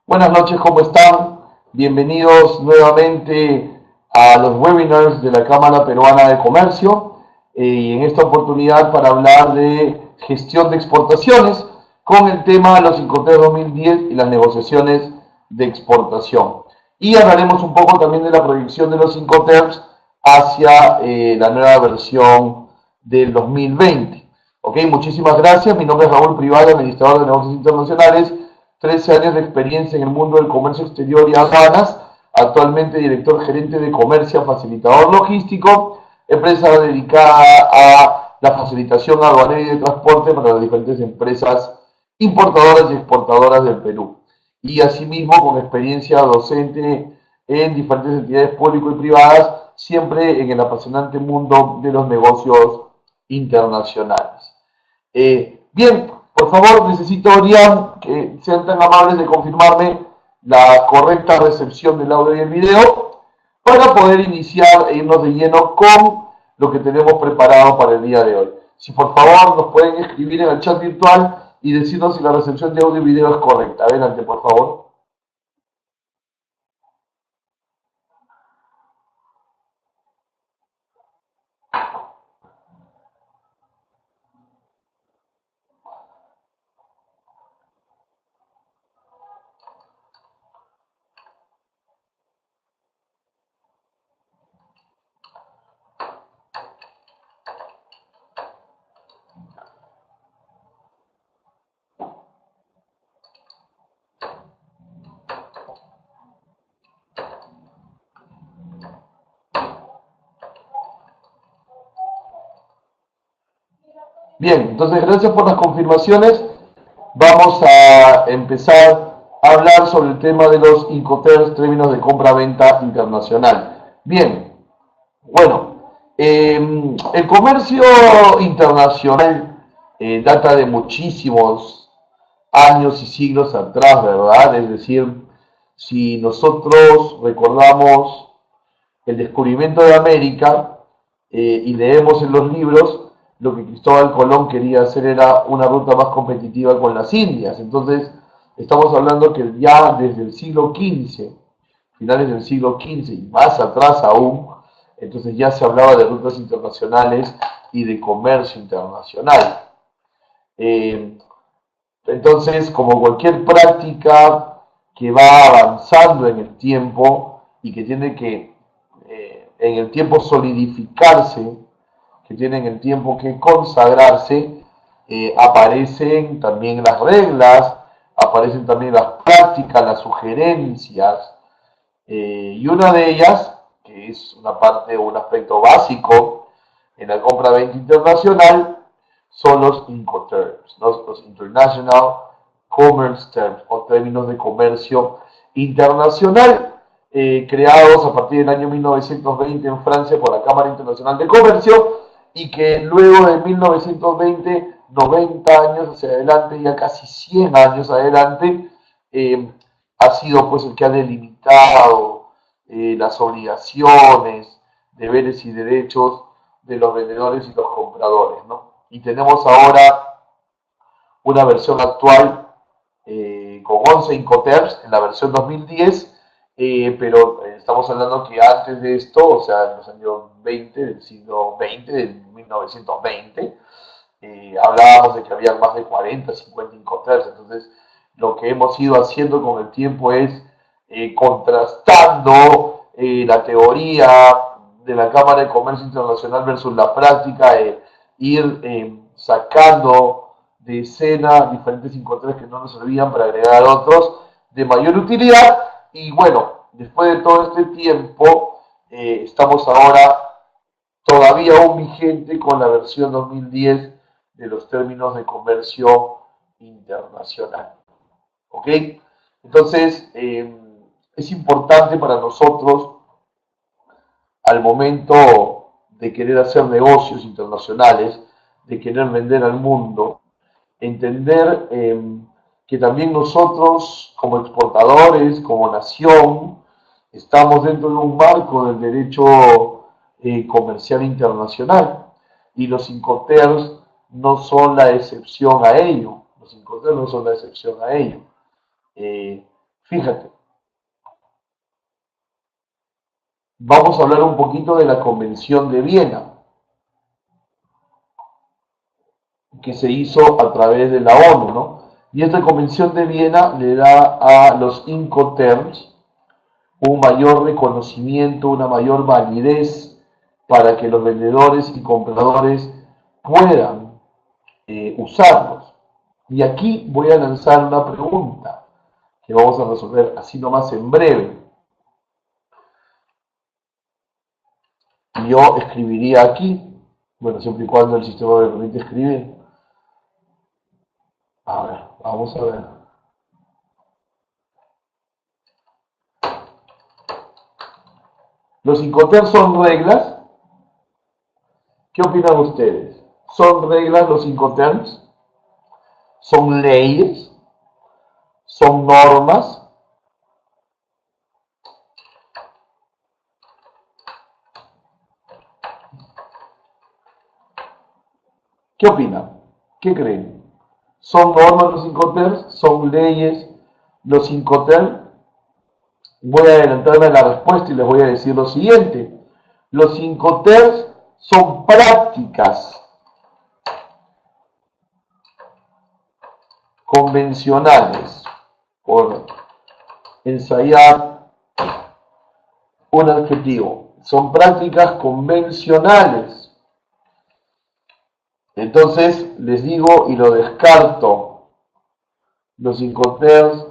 Buenas noches, ¿cómo están? Bienvenidos nuevamente a los webinars de la Cámara Peruana de Comercio y en esta oportunidad para hablar de gestión de exportaciones con el tema de los Incoterms 2010 y las negociaciones de exportación. Y hablaremos un poco también de la proyección de los Incoterms hacia la nueva versión del 2020. Ok, muchísimas gracias. Mi nombre es Raúl Privado, administrador de negocios internacionales. 13 años de experiencia en el mundo del comercio exterior y aduanas, actualmente director gerente de comercio, facilitador logístico, empresa dedicada a la facilitación aduanera y de transporte para las diferentes empresas importadoras y exportadoras del Perú. Y asimismo con experiencia docente en diferentes entidades públicas y privadas, siempre en el apasionante mundo de los negocios internacionales. Bien, por favor, necesito, Orián, que sean tan amables de confirmarme la correcta recepción del audio y el video para poder iniciar e irnos de lleno con lo que tenemos preparado para el día de hoy. Si por favor nos pueden escribir en el chat virtual y decirnos si la recepción de audio y video es correcta. Adelante, por favor. Bien, entonces gracias por las confirmaciones. Vamos a empezar a hablar sobre el tema de los Incoterms, términos de compra-venta internacional. Bien, bueno, el comercio internacional data de muchísimos años y siglos atrás, ¿verdad? Es decir, si nosotros recordamos el descubrimiento de América y leemos en los libros, lo que Cristóbal Colón quería hacer era una ruta más competitiva con las Indias. Entonces, estamos hablando que ya desde el siglo XV, finales del siglo XV y más atrás aún, entonces ya se hablaba de rutas internacionales y de comercio internacional. Eh, entonces, como cualquier práctica que va avanzando en el tiempo y que tiene que en el tiempo solidificarse, que tiene en el tiempo que consagrarse, aparecen también las reglas, aparecen también las prácticas, las sugerencias, y una de ellas, que es una parte o un aspecto básico en la compra-venta internacional, son los Incoterms, los International Commerce Terms, o términos de comercio internacional, creados a partir del año 1920 en Francia por la Cámara Internacional de Comercio, y que luego de 1920, 90 años hacia adelante, ya casi 100 años adelante, ha sido pues el que ha delimitado las obligaciones, deberes y derechos de los vendedores y los compradores, ¿no? Y tenemos ahora una versión actual con 11 Incoterms en la versión 2010, pero estamos hablando que antes de esto, o sea, en los años 20 del siglo XX, de 1920, hablábamos de que había más de 40, 50 Incoterms. Entonces, lo que hemos ido haciendo con el tiempo es contrastando la teoría de la Cámara de Comercio Internacional versus la práctica, ir sacando de escena diferentes Incoterms que no nos servían para agregar otros de mayor utilidad. Y bueno, después de todo este tiempo, estamos ahora todavía aún vigente con la versión 2010 de los términos de comercio internacional. ¿Ok? Entonces, es importante para nosotros, al momento de querer hacer negocios internacionales, de querer vender al mundo, entender que también nosotros, como exportadores, como nación, estamos dentro de un marco del derecho comercial internacional, y los Incoterms no son la excepción a ello. Los Incoterms no son la excepción a ello. Eh, Fíjate, vamos a hablar un poquito de la Convención de Viena, que se hizo a través de la ONU, ¿no? Y esta Convención de Viena le da a los Incoterms un mayor reconocimiento, una mayor validez para que los vendedores y compradores puedan usarlos. Y aquí voy a lanzar una pregunta que vamos a resolver así nomás en breve. Y yo escribiría aquí, bueno, siempre y cuando el sistema me permite escribir. A ver, vamos a ver. ¿Los Incoterms son reglas? ¿Qué opinan ustedes? ¿Son reglas los Incoterms? ¿Son leyes? ¿Son normas? ¿Qué opinan? ¿Qué creen? ¿Son normas los Incoterms? ¿Son leyes los Incoterms? Voy a adelantarme a la respuesta y les voy a decir lo siguiente. Los Incoterms son prácticas convencionales, por ensayar un adjetivo. Son prácticas convencionales. Entonces les digo y lo descarto. Los Incoterms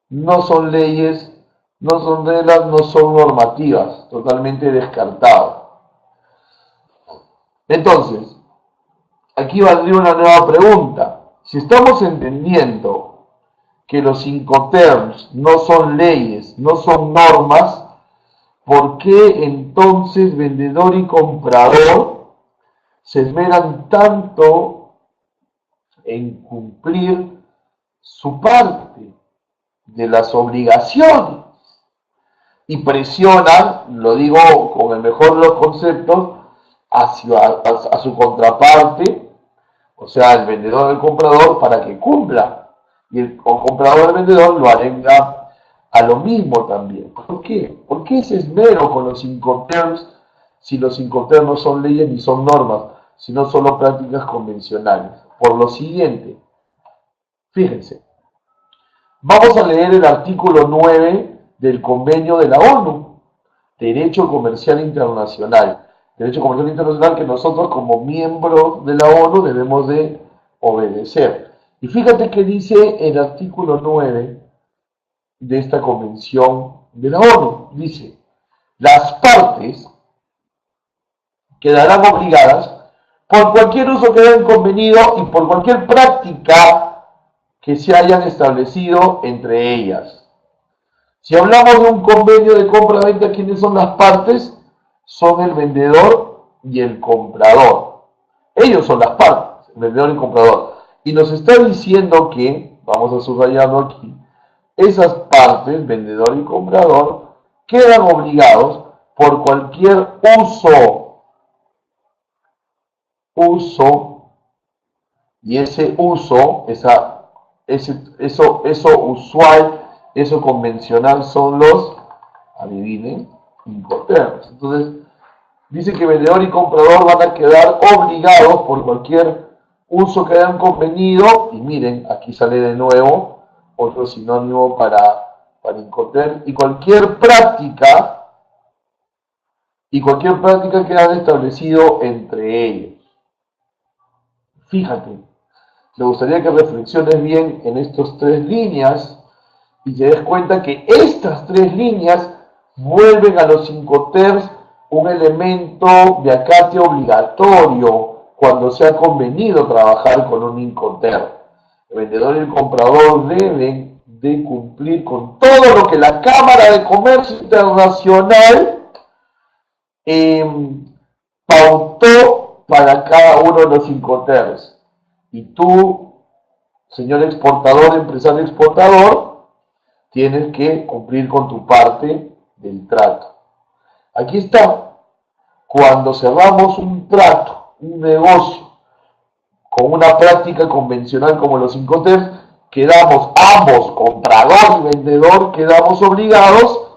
no son leyes, no son reglas, no son normativas. Totalmente descartado. Entonces, aquí valdría una nueva pregunta. Si estamos entendiendo que los Incoterms no son leyes, no son normas, ¿por qué entonces vendedor y comprador se esmeran tanto en cumplir su parte de las obligaciones y presionan, lo digo con el mejor de los conceptos, a su contraparte, o sea, el vendedor del comprador, para que cumpla? Y el comprador del vendedor lo arenga a lo mismo también. ¿Por qué? ¿Por qué ese esmero con los Incoterms si los Incoterms no son leyes ni son normas, sino solo prácticas convencionales? Por lo siguiente, fíjense, vamos a leer el artículo 9 del convenio de la ONU, Derecho Comercial Internacional. Derecho Comercial Internacional que nosotros como miembros de la ONU debemos de obedecer. Y fíjate que dice el artículo 9 de esta convención de la ONU. Dice, las partes quedarán obligadas por cualquier uso que hayan convenido y por cualquier práctica que se hayan establecido entre ellas. Si hablamos de un convenio de compra-venta, ¿quiénes son las partes? Son el vendedor y el comprador. Ellos son las partes, el vendedor y el comprador. Y nos está diciendo que, vamos a subrayarlo aquí, esas partes, vendedor y comprador, quedan obligados por cualquier uso, y ese uso, eso usual, eso convencional son los, adivinen, Incoterms. Entonces, dice que vendedor y comprador van a quedar obligados por cualquier uso que hayan convenido, y miren, aquí sale de nuevo otro sinónimo para Incoterms, y cualquier práctica que hayan establecido entre ellos. Fíjate, me gustaría que reflexiones bien en estas tres líneas y te des cuenta que estas tres líneas vuelven a los Incoterms un elemento de acate obligatorio cuando se ha convenido trabajar con un Incoterm. El vendedor y el comprador deben de cumplir con todo lo que la Cámara de Comercio Internacional pautó para cada uno de los Incoterms. Y tú, señor exportador, empresario exportador, tienes que cumplir con tu parte del trato. Aquí está. Cuando cerramos un trato, un negocio, con una práctica convencional como los Incoterms, quedamos ambos, comprador y vendedor, quedamos obligados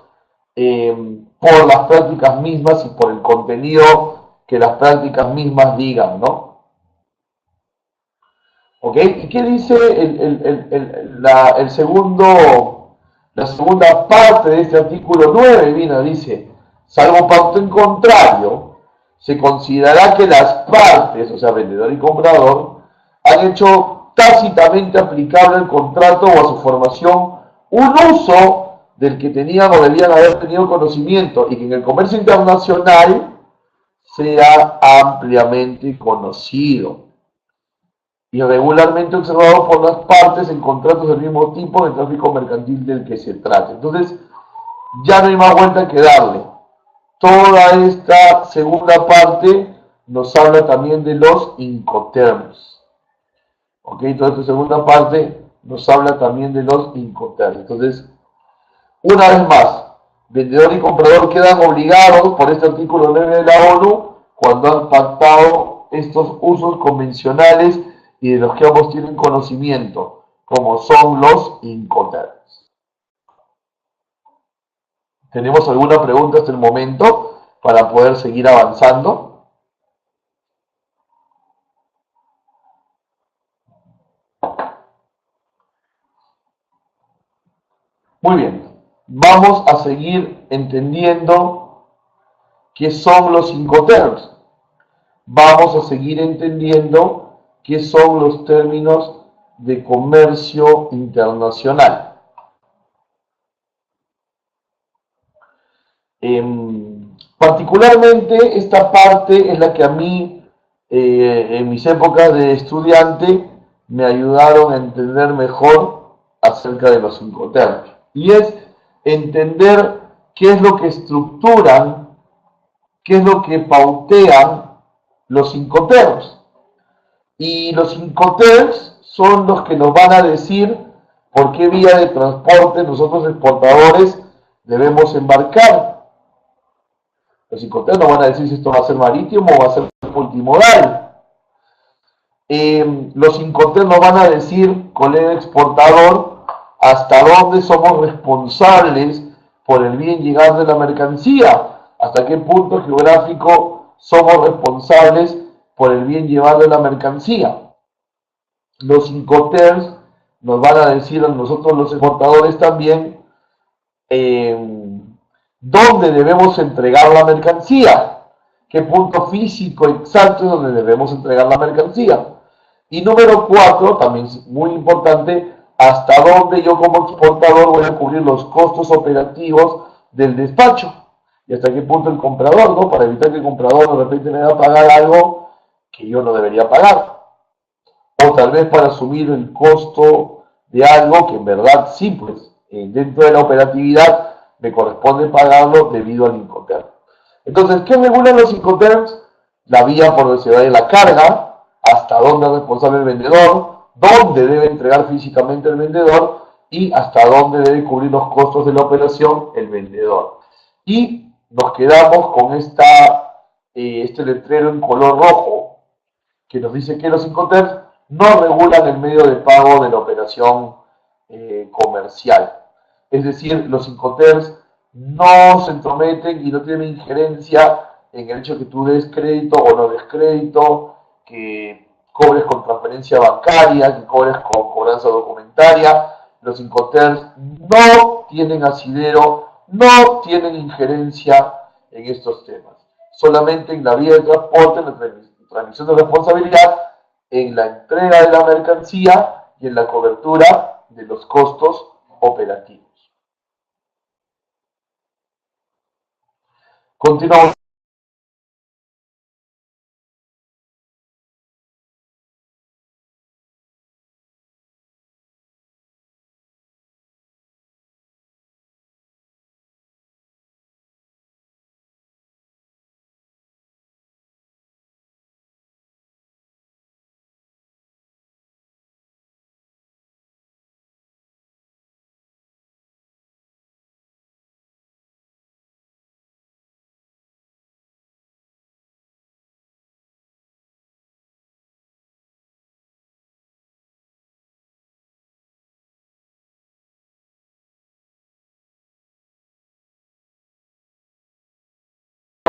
por las prácticas mismas y por el contenido que las prácticas mismas digan, ¿no? ¿Ok? ¿Y qué dice la segunda parte de este artículo 9? Mira, dice, salvo pacto en contrario, se considerará que las partes, o sea, vendedor y comprador, han hecho tácitamente aplicable al contrato o a su formación un uso del que tenían o debían haber tenido conocimiento y que en el comercio internacional sea ampliamente conocido y regularmente observado por las partes en contratos del mismo tipo de tráfico mercantil del que se trate. Entonces, ya no hay más vuelta que darle. Toda esta segunda parte nos habla también de los incoterms. ¿Ok? Toda esta segunda parte nos habla también de los incoterms. Entonces, una vez más, vendedor y comprador quedan obligados por este artículo 9 de la ONU cuando han pactado estos usos convencionales y de los que ambos tienen conocimiento, como son los incoterms. ¿Tenemos alguna pregunta hasta el momento para poder seguir avanzando? Muy bien, vamos a seguir entendiendo qué son los incoterms. Vamos a seguir entendiendo qué son los términos de comercio internacional. Particularmente esta parte es la que a mí, en mis épocas de estudiante, me ayudaron a entender mejor acerca de los incoterms. Y es entender qué es lo que estructuran, qué es lo que pautean los incoterms. Y los Incoterms son los que nos van a decir por qué vía de transporte nosotros exportadores debemos embarcar. Los Incoterms nos van a decir si esto va a ser marítimo o va a ser multimodal. Los Incoterms nos van a decir, colega exportador, hasta dónde somos responsables por el bien llegar de la mercancía, hasta qué punto geográfico somos responsables por el bien llevar de la mercancía. Los Incoterms nos van a decir a nosotros los exportadores también eh, dónde debemos entregar la mercancía, qué punto físico exacto es donde debemos entregar la mercancía. Y número 4, también es muy importante, hasta dónde yo como exportador voy a cubrir los costos operativos del despacho. Y hasta qué punto el comprador, ¿no? Para evitar que el comprador de repente me va a pagar algo que yo no debería pagar. O tal vez para asumir el costo de algo que en verdad sí, pues dentro de la operatividad me corresponde pagarlo debido al Incoterm. Entonces, ¿qué regulan los Incoterms? La vía por donde se vaya la carga, hasta dónde es responsable el vendedor, dónde debe entregar físicamente el vendedor y hasta dónde debe cubrir los costos de la operación el vendedor. Y nos quedamos con este letrero en color rojo que nos dice que los Incoterms no regulan el medio de pago de la operación comercial. Es decir, los Incoterms no se entrometen y no tienen injerencia en el hecho que tú des crédito o no des crédito, que cobres con transferencia bancaria, que cobres con cobranza documentaria. Los Incoterms no tienen asidero, no tienen injerencia en estos temas. Solamente en la vía de transporte, en la transmisión de responsabilidad, en la entrega de la mercancía y en la cobertura de los costos operativos. Continuamos.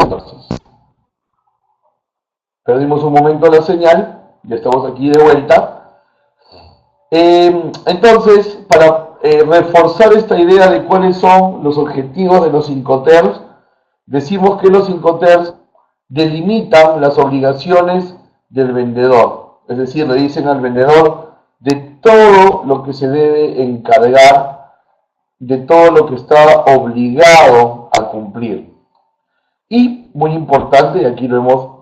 entonces. Perdimos un momento la señal, ya estamos aquí de vuelta. Entonces, para reforzar esta idea de cuáles son los objetivos de los Incoterms, decimos que los Incoterms delimitan las obligaciones del vendedor. Es decir, le dicen al vendedor de todo lo que se debe encargar, de todo lo que está obligado a cumplir. Y, muy importante, y aquí lo hemos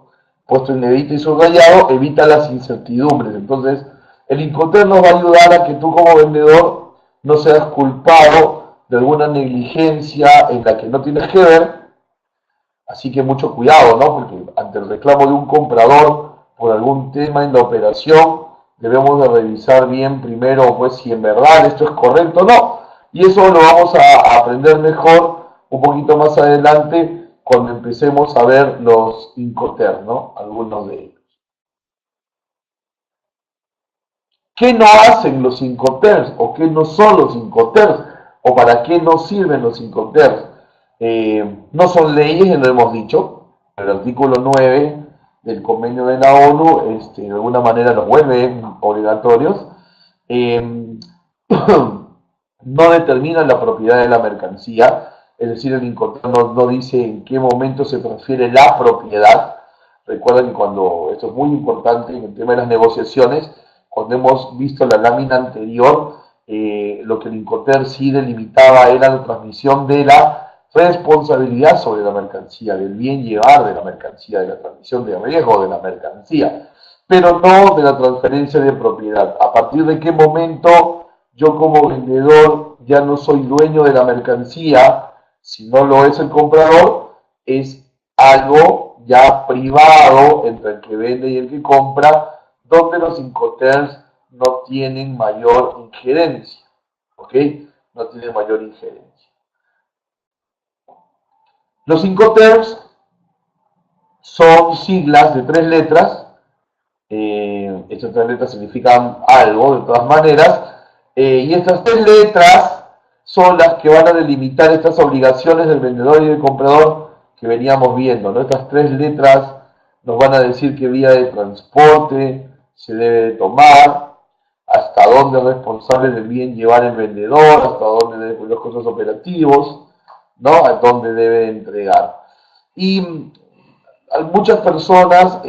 puesto en negrita y subrayado, evita las incertidumbres. Entonces, el Incoterm nos va a ayudar a que tú como vendedor no seas culpado de alguna negligencia en la que no tienes que ver. Así que mucho cuidado, ¿no? Porque ante el reclamo de un comprador por algún tema en la operación, debemos de revisar bien primero, pues, si en verdad esto es correcto o no. Y eso lo vamos a aprender mejor un poquito más adelante cuando empecemos a ver los Incoterms, ¿no? Algunos de ellos. ¿Qué no hacen los Incoterms? ¿O qué no son los Incoterms? ¿O para qué no sirven los Incoterms? No son leyes, lo hemos dicho. El artículo 9 del convenio de la ONU de alguna manera los vuelve obligatorios. No determinan la propiedad de la mercancía, es decir, el Incoterm no dice en qué momento se transfiere la propiedad. Recuerden que cuando, esto es muy importante en el tema de las negociaciones, cuando hemos visto la lámina anterior, lo que el Incoterm sí delimitaba era la transmisión de la responsabilidad sobre la mercancía, del bien llevar de la mercancía, de la transmisión de riesgo de la mercancía, pero no de la transferencia de propiedad. ¿A partir de qué momento yo como vendedor ya no soy dueño de la mercancía? Si no lo es el comprador, es algo ya privado entre el que vende y el que compra, donde los Incoterms no tienen mayor injerencia, ¿ok? No tienen mayor injerencia. Los Incoterms son siglas de 3 letras. Estas 3 letras significan algo, de todas maneras. Y estas 3 letras son las que van a delimitar estas obligaciones del vendedor y del comprador que veníamos viendo, ¿no? Estas 3 letras nos van a decir qué vía de transporte se debe de tomar, hasta dónde es responsable del bien llevar el vendedor, hasta dónde debe los costos operativos, ¿no? A dónde debe entregar. Y muchas personas,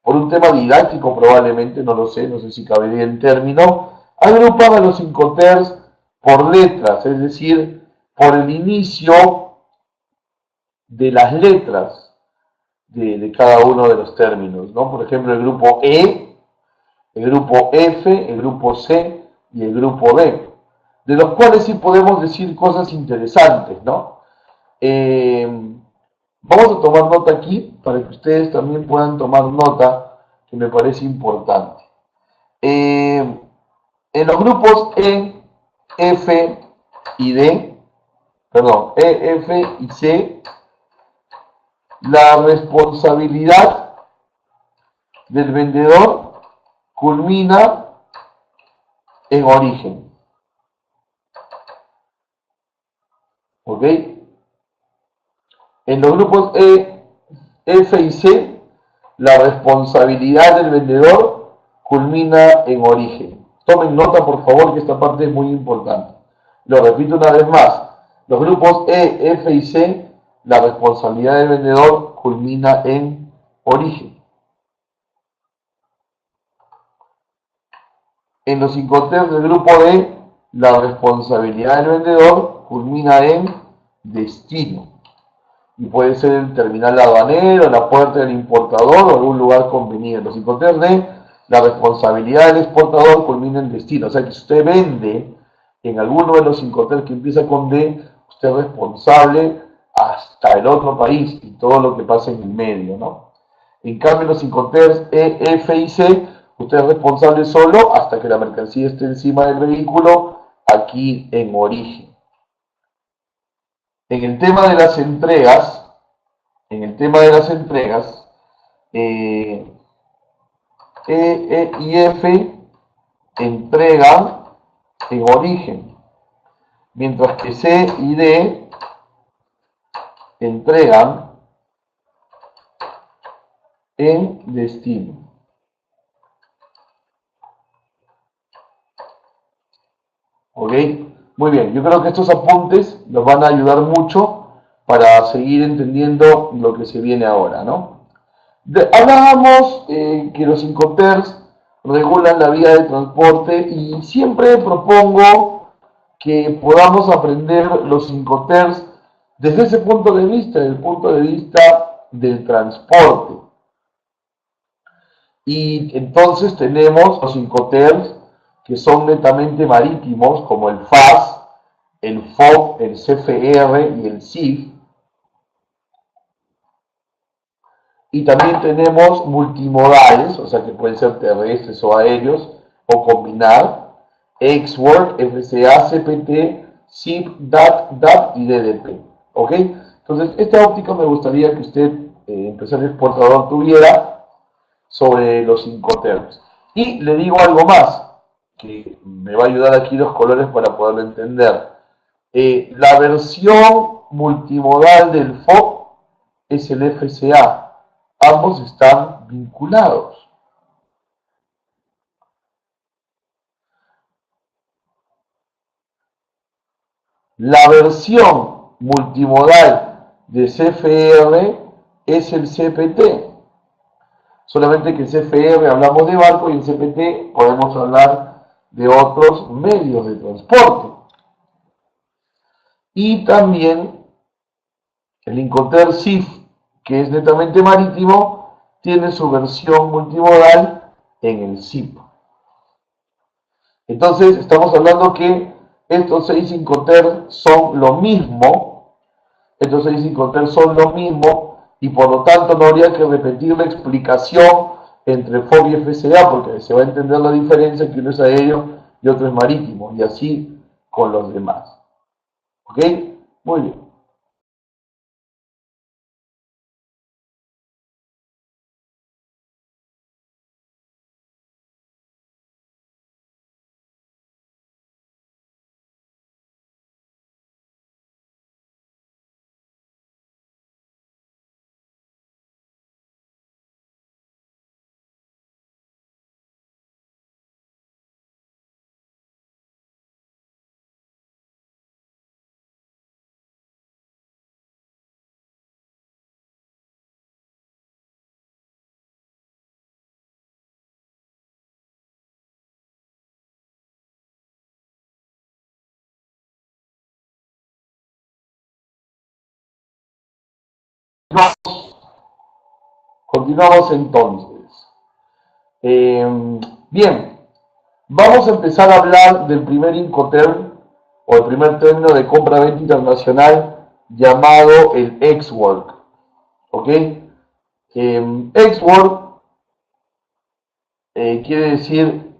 por un tema didáctico probablemente, no sé si cabería el término, agrupan a los Incoterms por letras, es decir, por el inicio de las letras de cada uno de los términos, ¿no? Por ejemplo, el grupo E, el grupo F, el grupo C y el grupo D, de los cuales sí podemos decir cosas interesantes, ¿no? Vamos a tomar nota aquí para que ustedes también puedan tomar nota, que me parece importante. En los grupos E, F y D, perdón, E, F y C, la responsabilidad del vendedor culmina en origen. ¿Ok? En los grupos E, F y C, la responsabilidad del vendedor culmina en origen. Tomen nota, por favor, que esta parte es muy importante. Lo repito una vez más. Los grupos E, F y C, la responsabilidad del vendedor culmina en origen. En los Incoterms del grupo D, la responsabilidad del vendedor culmina en destino. Y puede ser el terminal aduanero, la puerta del importador o algún lugar conveniente. Los Incoterms D, la responsabilidad del exportador culmina en destino. O sea que si usted vende en alguno de los Incoterms que empieza con D, usted es responsable hasta el otro país y todo lo que pasa en el medio, ¿no? En cambio, los Incoterms E, F y C, usted es responsable solo hasta que la mercancía esté encima del vehículo, aquí en origen. En el tema de las entregas, E, E y F entregan en origen, mientras que C y D entregan en destino. ¿Ok? Muy bien, yo creo que estos apuntes nos van a ayudar mucho para seguir entendiendo lo que se viene ahora, ¿no? Hablábamos que los Incoterms regulan la vía de transporte y siempre propongo que podamos aprender los Incoterms desde ese punto de vista, desde el punto de vista del transporte. Y entonces tenemos los Incoterms que son netamente marítimos, como el FAS, el FOB, el CFR y el CIF. Y también tenemos multimodales, o sea que pueden ser terrestres o aéreos, o combinar, XWork, FCA, CPT, SIP, DAT, DAP y DDP. ¿Ok? Entonces, esta óptica me gustaría que usted, empresario exportador, tuviera sobre los Incoterms. Y le digo algo más, que me va a ayudar aquí los colores para poderlo entender. La versión multimodal del FOB es el FCA. Ambos están vinculados. La versión multimodal de CFR es el CPT. Solamente que el CFR hablamos de barco y el CPT podemos hablar de otros medios de transporte. Y también el Incoterm SIF, que es netamente marítimo, tiene su versión multimodal en el SIP. Entonces, estamos hablando que estos 6 Incoterm son lo mismo, y por lo tanto no habría que repetir la explicación entre FOB y FCA, porque se va a entender la diferencia que uno es aéreo y otro es marítimo, y así con los demás. ¿Ok? Muy bien. Continuamos entonces. Bien, vamos a empezar a hablar del primer Incoterm o el primer término de compra-venta internacional llamado el XWork. ¿Ok? XWork quiere decir,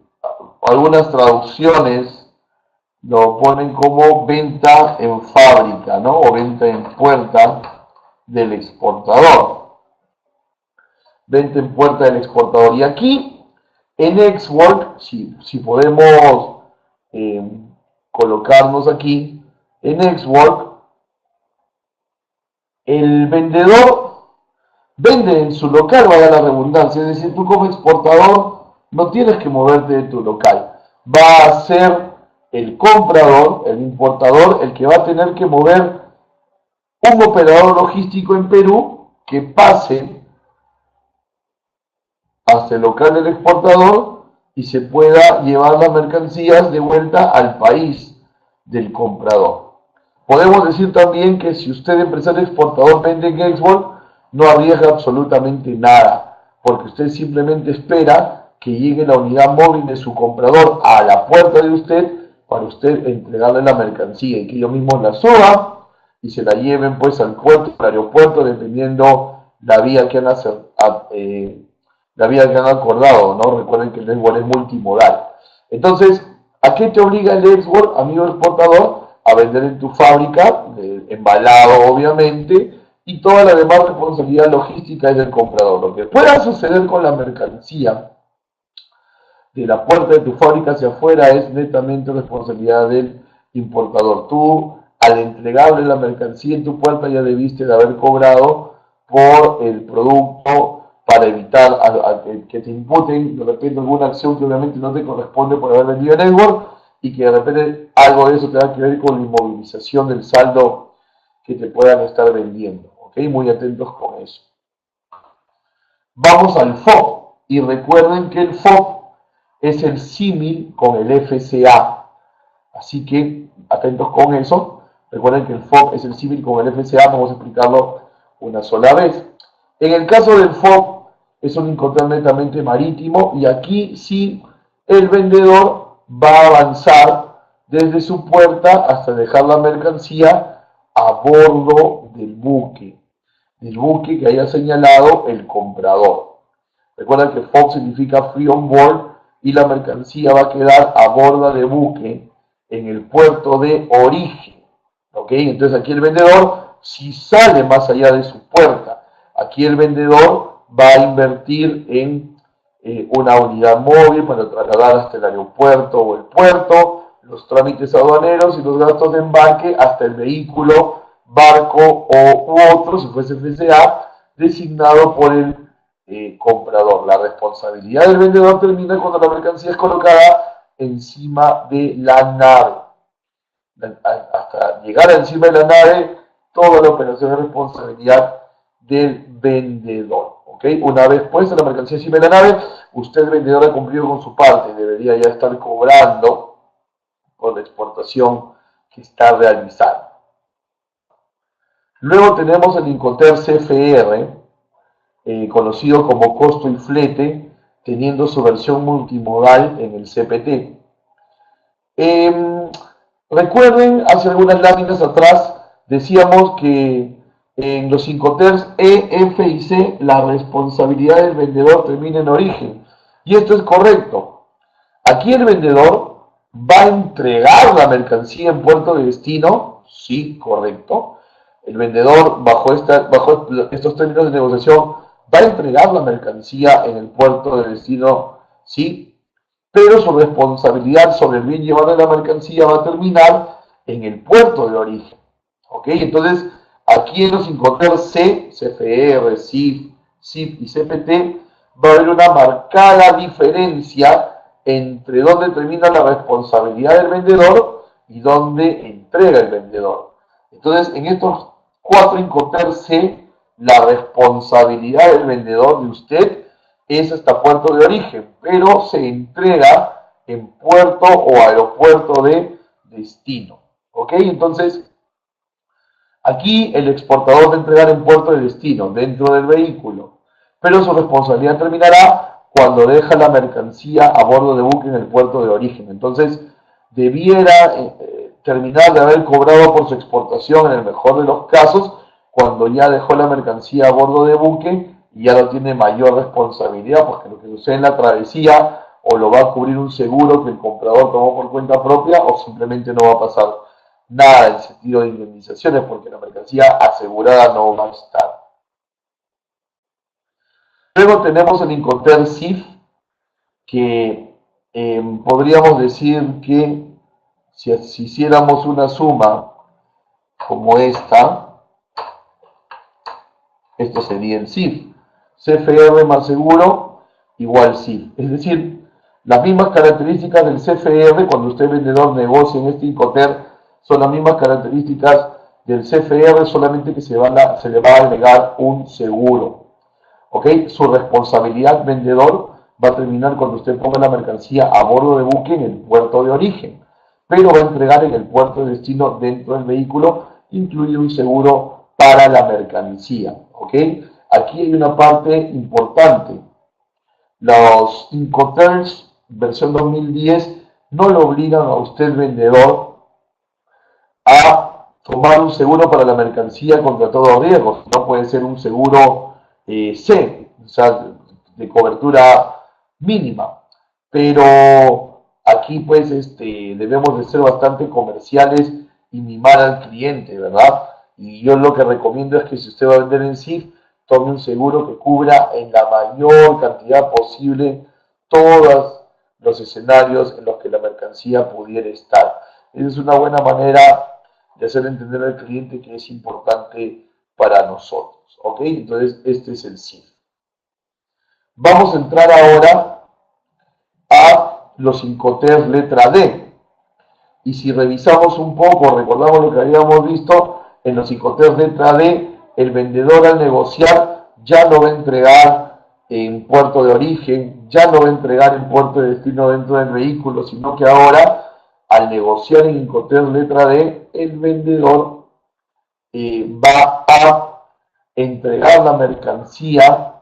algunas traducciones lo ponen como venta en fábrica, ¿no? O venta en puerta del exportador. Venta en puerta del exportador. Y aquí, en XWork, si podemos colocarnos aquí, en XWork, el vendedor vende en su local, vaya la redundancia, es decir, tú como exportador no tienes que moverte de tu local. Va a ser el comprador, el importador, el que va a tener que mover un operador logístico en Perú que pase hasta el local del exportador y se pueda llevar las mercancías de vuelta al país del comprador. Podemos decir también que si usted, empresario exportador, vende en export, no arriesga absolutamente nada, porque usted simplemente espera que llegue la unidad móvil de su comprador a la puerta de usted para usted entregarle la mercancía y que ellos mismos la suban y se la lleven pues al puerto, al aeropuerto, dependiendo la vía que han, acordado, ¿no? Recuerden que el export es multimodal. Entonces, ¿a qué te obliga el export, amigo exportador? A vender en tu fábrica, embalado obviamente, y toda la demás responsabilidad logística es del comprador. Lo que pueda suceder con la mercancía de la puerta de tu fábrica hacia afuera es netamente responsabilidad del importador. Tú, al entregarle la mercancía en tu puerta, ya debiste de haber cobrado por el producto para evitar que te imputen de repente alguna acción que obviamente no te corresponde por haber vendido network y que de repente algo de eso tenga que ver con la inmovilización del saldo que te puedan estar vendiendo. ¿Ok? Muy atentos con eso. Vamos al FOB y recuerden que el FOB es el símil con el FCA. Así que atentos con eso. Recuerden que el FOB es el símil con el FCA. Vamos a explicarlo una sola vez. En el caso del FOB es un incoterm netamente marítimo y aquí sí el vendedor va a avanzar desde su puerta hasta dejar la mercancía a bordo del buque que haya señalado el comprador. Recuerda que FOB significa Free on Board y la mercancía va a quedar a bordo de buque en el puerto de origen. ¿Ok? Entonces aquí el vendedor si sale más allá de su puerta. Aquí el vendedor va a invertir en una unidad móvil para trasladar hasta el aeropuerto o el puerto, los trámites aduaneros y los gastos de embarque hasta el vehículo, barco u otro, si fuese FCA, designado por el comprador. La responsabilidad del vendedor termina cuando la mercancía es colocada encima de la nave. Hasta llegar encima de la nave, toda la operación es responsabilidad del vendedor. ¿Okay? Una vez puesta la mercancía encima de la nave, usted, vendedor, ha cumplido con su parte. Debería ya estar cobrando por la exportación que está realizando. Luego tenemos el Incoterm CFR, conocido como costo y flete, teniendo su versión multimodal en el CPT. Recuerden, hace algunas láminas atrás decíamos que en los Incoterms E, F y C la responsabilidad del vendedor termina en origen. Y esto es correcto. Aquí el vendedor va a entregar la mercancía en puerto de destino. Sí, correcto. El vendedor, bajo estos términos de negociación, va a entregar la mercancía en el puerto de destino. Sí, pero su responsabilidad sobre el bien llevado de la mercancía va a terminar en el puerto de origen. ¿Ok? Entonces, aquí en los Incoterm C, CFR, CIF, CIF y CPT, va a haber una marcada diferencia entre dónde termina la responsabilidad del vendedor y dónde entrega el vendedor. Entonces, en estos 4 Incoterm C, la responsabilidad del vendedor de usted es hasta puerto de origen, pero se entrega en puerto o aeropuerto de destino. ¿Ok? Entonces, aquí el exportador va a entregar en puerto de destino, dentro del vehículo, pero su responsabilidad terminará cuando deja la mercancía a bordo de buque en el puerto de origen. Entonces, debiera terminar de haber cobrado por su exportación en el mejor de los casos, cuando ya dejó la mercancía a bordo de buque y ya no tiene mayor responsabilidad, porque lo que sucede en la travesía o lo va a cubrir un seguro que el comprador tomó por cuenta propia o simplemente no va a pasar nada en sentido de indemnizaciones porque la mercancía asegurada no va a estar. Luego tenemos el Incoterm CIF, que podríamos decir que si hiciéramos una suma como esta, esto sería el CIF. CFR más seguro igual CIF. Es decir, las mismas características del CFR cuando usted vendedor negocia en este Incoterm son las mismas características del CFR, solamente que se le va a agregar un seguro. ¿Ok? Su responsabilidad vendedor va a terminar cuando usted ponga la mercancía a bordo de buque en el puerto de origen, pero va a entregar en el puerto de destino dentro del vehículo, incluido un seguro para la mercancía. ¿Ok? Aquí hay una parte importante. Los Incoterms versión 2010 no lo obligan a usted, vendedor, a tomar un seguro para la mercancía contra todo riesgo. No puede ser un seguro C, o sea, de cobertura mínima. Pero aquí pues debemos de ser bastante comerciales y mimar al cliente, ¿verdad? Y yo lo que recomiendo es que si usted va a vender en CIF, tome un seguro que cubra en la mayor cantidad posible todos los escenarios en los que la mercancía pudiera estar. Esa es una buena manera de hacer entender al cliente que es importante para nosotros. ¿Ok? Entonces, este es el CIF. Vamos a entrar ahora a los Incoterms letra D. Y si revisamos un poco, recordamos lo que habíamos visto, en los Incoterms letra D, el vendedor al negociar ya no va a entregar en puerto de origen, ya no va a entregar en puerto de destino dentro del vehículo, sino que ahora, al negociar en Incoterms letra D, el vendedor va a entregar la mercancía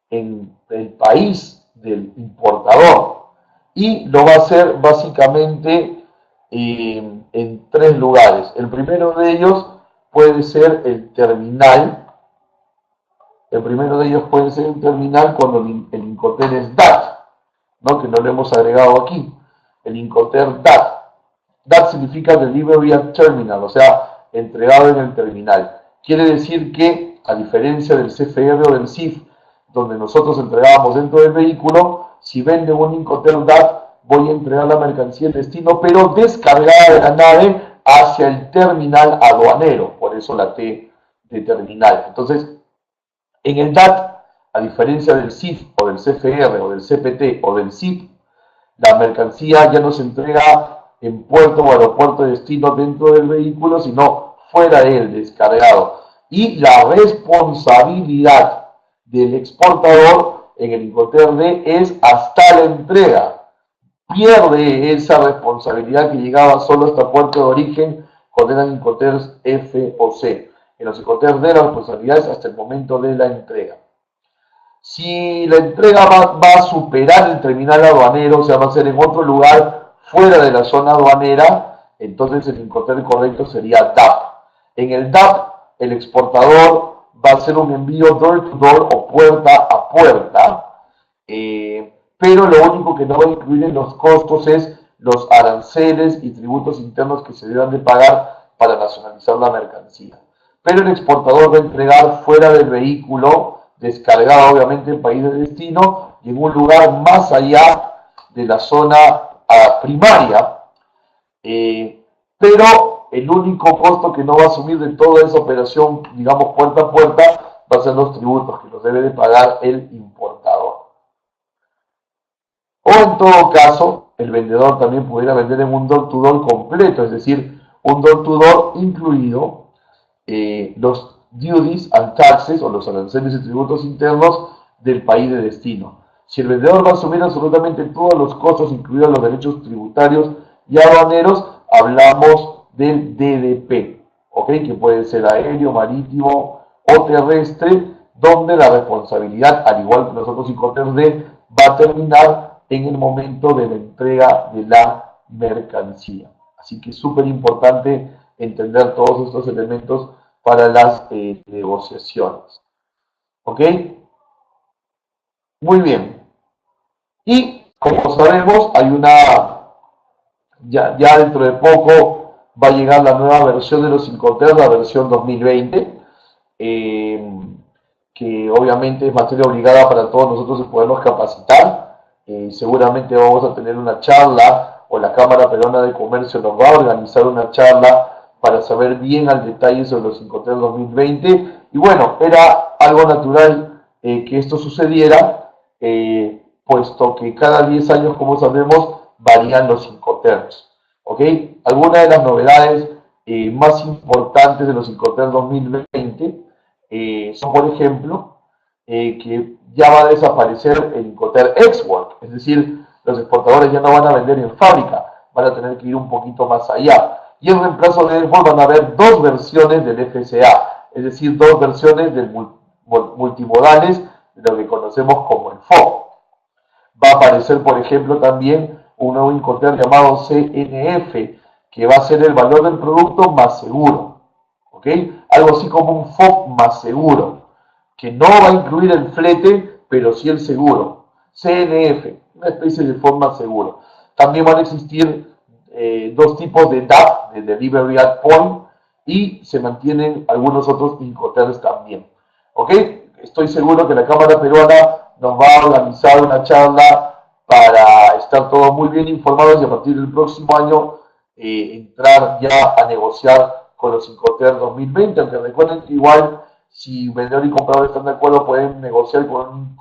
en el país del importador y lo va a hacer básicamente en tres lugares. El primero de ellos puede ser el terminal. El primero de ellos puede ser el terminal cuando el Incoterm es DAT, ¿no? Que no lo hemos agregado aquí. El Incoterm DAT. DAT significa Delivery at Terminal, o sea, entregado en el terminal. Quiere decir que, a diferencia del CFR o del CIF, donde nosotros entregábamos dentro del vehículo, si vende un Incoterm DAT, voy a entregar la mercancía en destino, pero descargada de la nave hacia el terminal aduanero, por eso la T de terminal. Entonces, en el DAT, a diferencia del CIF o del CFR o del CPT o del CIP, la mercancía ya no se entrega en puerto o aeropuerto de destino dentro del vehículo, sino fuera de él, descargado. Y la responsabilidad del exportador en el Incoterm D es hasta la entrega. Pierde esa responsabilidad que llegaba solo hasta puerto de origen cuando eran Incoterms F o C. En los Incoterms D la responsabilidad es hasta el momento de la entrega. Si la entrega va a superar el terminal aduanero, o sea, va a ser en otro lugar fuera de la zona aduanera, entonces el Incoterm correcto sería DAP. En el DAP, el exportador va a hacer un envío door to door o puerta a puerta, pero lo único que no va a incluir en los costos es los aranceles y tributos internos que se deban de pagar para nacionalizar la mercancía. Pero el exportador va a entregar fuera del vehículo, descargado obviamente en país de destino y en un lugar más allá de la zona primaria, pero el único costo que no va a asumir de toda esa operación, digamos puerta a puerta, va a ser los tributos que los debe de pagar el importador. O en todo caso, el vendedor también pudiera vender en un door-to-door completo, es decir, un door-to-door incluido los duties and taxes o los aranceles y tributos internos del país de destino. Si el vendedor va a asumir absolutamente todos los costos, incluidos los derechos tributarios y aduaneros, hablamos del DDP, ¿ok? Que puede ser aéreo, marítimo o terrestre, donde la responsabilidad, al igual que los otros Incoterms D, va a terminar en el momento de la entrega de la mercancía. Así que es súper importante entender todos estos elementos para las negociaciones. ¿Ok? Muy bien. Y como sabemos, hay ya dentro de poco va a llegar la nueva versión de los Incoterms, la versión 2020, que obviamente es materia obligada para todos nosotros de podernos capacitar. Seguramente vamos a tener una charla, o la Cámara Peruana de Comercio nos va a organizar una charla para saber bien al detalle sobre los Incoterms 2020. Y bueno, era algo natural que esto sucediera, puesto que cada 10 años, como sabemos, varían los Incoterms. ¿Ok? Algunas de las novedades más importantes de los Incoterms 2020 son, por ejemplo, que ya va a desaparecer el Incoterm Export, es decir, los exportadores ya no van a vender en fábrica, van a tener que ir un poquito más allá. Y en reemplazo de Export van a haber dos versiones del FCA, es decir, dos versiones del multimodales, de lo que conocemos como el FOB. Va a aparecer, por ejemplo, también un nuevo Incoterm llamado CNF, que va a ser el valor del producto más seguro. ¿Ok? Algo así como un FOB más seguro, que no va a incluir el flete, pero sí el seguro. CNF, una especie de FOB más seguro. También van a existir dos tipos de DAP, de Delivery at Point, y se mantienen algunos otros Incoterms también. ¿Ok? Estoy seguro que la Cámara Peruana nos va a organizar una charla para estar todos muy bien informados y a partir del próximo año entrar ya a negociar con los Incoterms 2020, aunque recuerden que igual si vendedor y comprador están de acuerdo pueden negociar con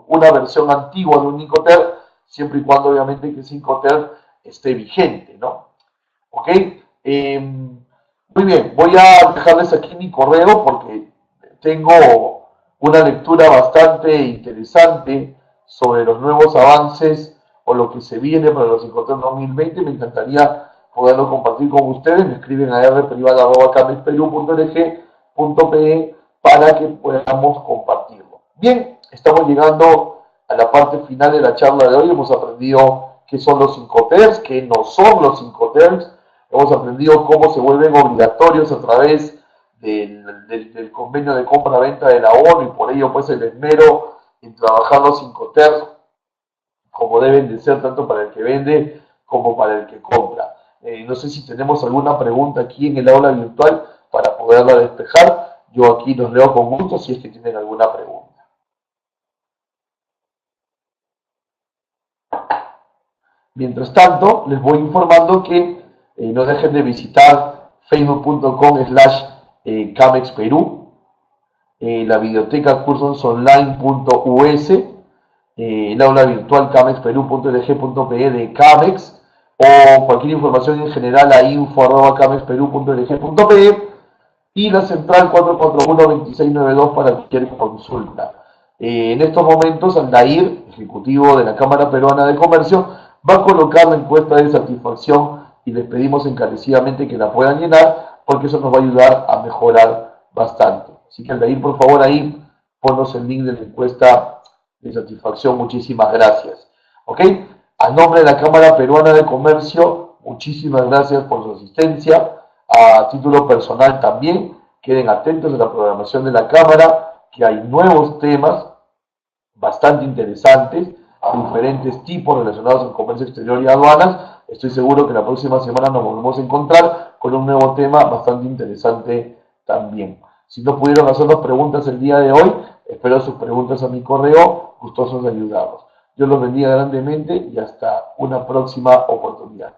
una versión antigua de un Incoterm, siempre y cuando obviamente que ese Incoterm esté vigente, ¿no? ¿Ok? Muy bien, voy a dejarles aquí mi correo porque tengo una lectura bastante interesante sobre los nuevos avances o lo que se viene para los Incoterm 2020. Me encantaría poderlo compartir con ustedes. Me escriben a rprivada.camexperú.org.pe para que podamos compartirlo. Bien, estamos llegando a la parte final de la charla de hoy. Hemos aprendido qué son los Incoterms, qué no son los Incoterms. Hemos aprendido cómo se vuelven obligatorios a través del convenio de compra-venta de la ONU y por ello pues el esmero en trabajar los Incoterms como deben de ser tanto para el que vende como para el que compra. No sé si tenemos alguna pregunta aquí en el aula virtual para poderla despejar. Yo aquí los leo con gusto si es que tienen alguna pregunta. Mientras tanto, les voy informando que no dejen de visitar facebook.com/camexperú, la biblioteca cursosonline.us, el aula virtual camexperú.lg.pe de Camex, o cualquier información en general a info@camexperú.lg.pe, y la central 441-2692 para cualquier consulta. En estos momentos, Aldair, ejecutivo de la Cámara Peruana de Comercio, va a colocar la encuesta de satisfacción y les pedimos encarecidamente que la puedan llenar porque eso nos va a ayudar a mejorar bastante. Así que Aldair, por favor, ahí ponnos el link de la encuesta de satisfacción. Muchísimas gracias. ¿Ok? A nombre de la Cámara Peruana de Comercio, muchísimas gracias por su asistencia. A título personal también, queden atentos a la programación de la Cámara, que hay nuevos temas bastante interesantes, diferentes tipos relacionados con comercio exterior y aduanas. Estoy seguro que la próxima semana nos volvemos a encontrar con un nuevo tema bastante interesante también. Si no pudieron hacernos preguntas el día de hoy, espero sus preguntas a mi correo, gustosos de ayudarlos. Dios los bendiga grandemente y hasta una próxima oportunidad.